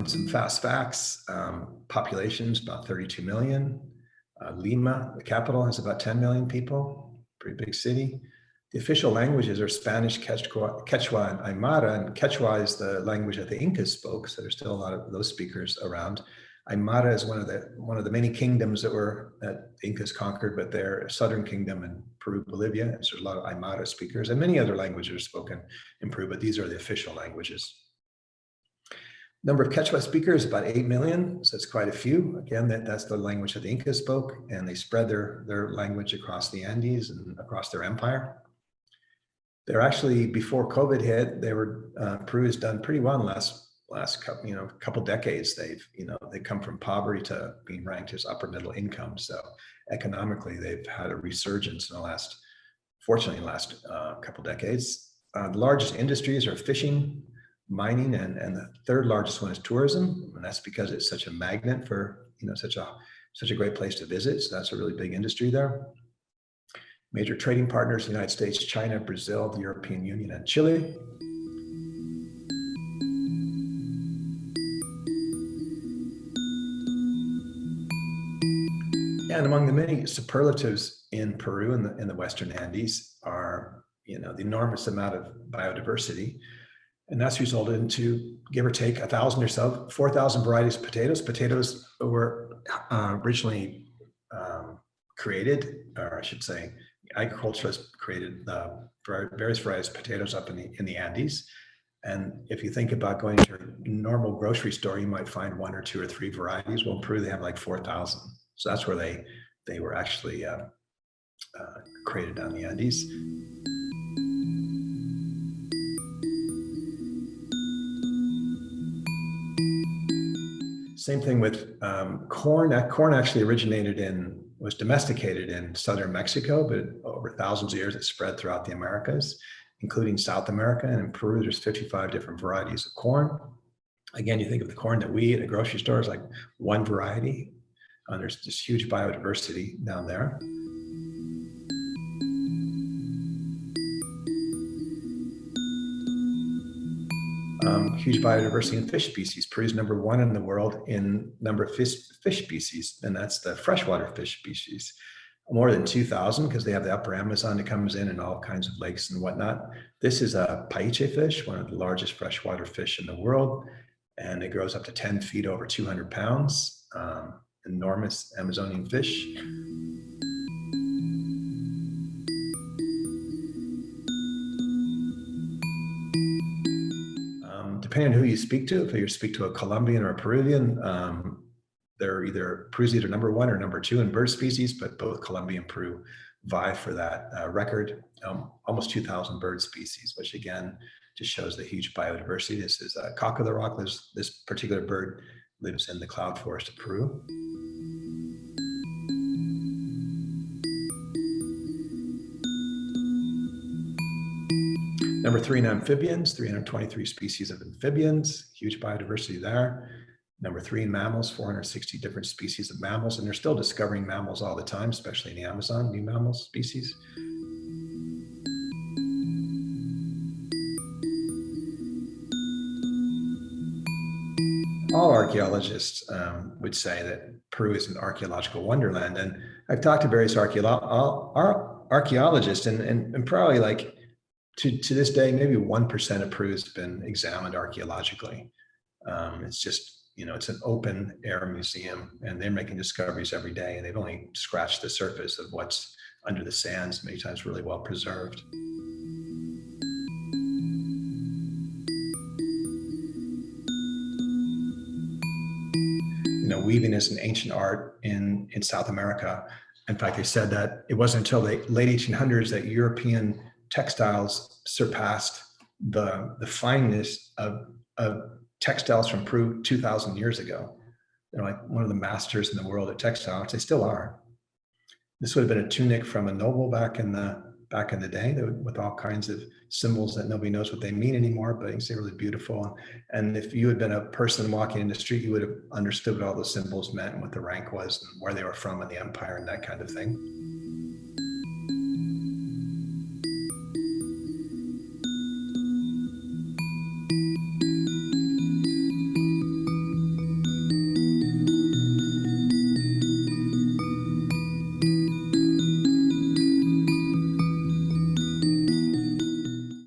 Some fast facts. Population's about 32 million. Lima, the capital, has about 10 million people. Pretty big city. The official languages are Spanish, Quechua, and Aymara. And Quechua is the language that the Incas spoke, so there's still a lot of those speakers around. Aymara is one of the many kingdoms that the Incas conquered, but they're a southern kingdom in Peru, Bolivia. And so there's a lot of Aymara speakers, and many other languages are spoken in Peru, but these are the official languages. Number of Quechua speakers, about 8 million, so it's quite a few. Again, that's the language that the Incas spoke, and they spread their language across the Andes and across their empire. They're actually, before COVID hit, Peru has done pretty well in the last couple decades. They've come from poverty to being ranked as upper middle income. So economically, they've had a resurgence in the last couple decades. The largest industries are fishing, mining, and the third largest one is tourism, and that's because it's such a magnet for such a great place to visit. So that's a really big industry there. Major trading partners: the United States, China, Brazil, the European Union, and Chile. And among the many superlatives in Peru in the Western Andes are the enormous amount of biodiversity. And that's resulted into, give or take, 1,000 or so, 4,000 varieties of potatoes. Potatoes were originally created, or I should say, agriculturists created various varieties of potatoes up in the Andes. And if you think about going to a normal grocery store, you might find 1 or 2 or 3 varieties. Well, in Peru, they have like 4,000. So that's where they were actually created down the Andes. Same thing with corn. Corn actually was domesticated in southern Mexico, but over thousands of years it spread throughout the Americas, including South America. And in Peru, there's 55 different varieties of corn. Again, you think of the corn that we eat at a grocery store as like one variety. There's this huge biodiversity down there. Huge biodiversity in fish species. Peru is number 1 in the world in number of fish species, and that's the freshwater fish species. More than 2,000, because they have the upper Amazon that comes in and all kinds of lakes and whatnot. This is a paiche fish, one of the largest freshwater fish in the world, and it grows up to 10 feet, over 200 pounds. Enormous Amazonian fish. Depending on who you speak to, if you speak to a Colombian or a Peruvian, Peru's either number 1 or number 2 in bird species, but both Colombia and Peru vie for that record. Almost 2,000 bird species, which again just shows the huge biodiversity. This is cock of the rock. This particular bird lives in the cloud forest of Peru. Number 3 in amphibians, 323 species of amphibians, huge biodiversity there. Number 3 in mammals, 460 different species of mammals, and they're still discovering mammals all the time, especially in the Amazon, new mammal species. All archaeologists would say that Peru is an archaeological wonderland, and I've talked to various archaeologists, and probably like to this day, maybe 1% of Peru has been examined archaeologically. It's just, it's an open air museum, and they're making discoveries every day, and they've only scratched the surface of what's under the sands, many times really well preserved. Weaving is an ancient art in South America. In fact, they said that it wasn't until the late 1800s that European textiles surpassed the fineness of textiles from Peru 2,000 years ago. They're like one of the masters in the world at textiles. They still are. This would have been a tunic from a noble back in the day, with all kinds of symbols that nobody knows what they mean anymore, but you can see really beautiful. And if you had been a person walking in the street, you would have understood what all those symbols meant and what the rank was and where they were from in the empire and that kind of thing.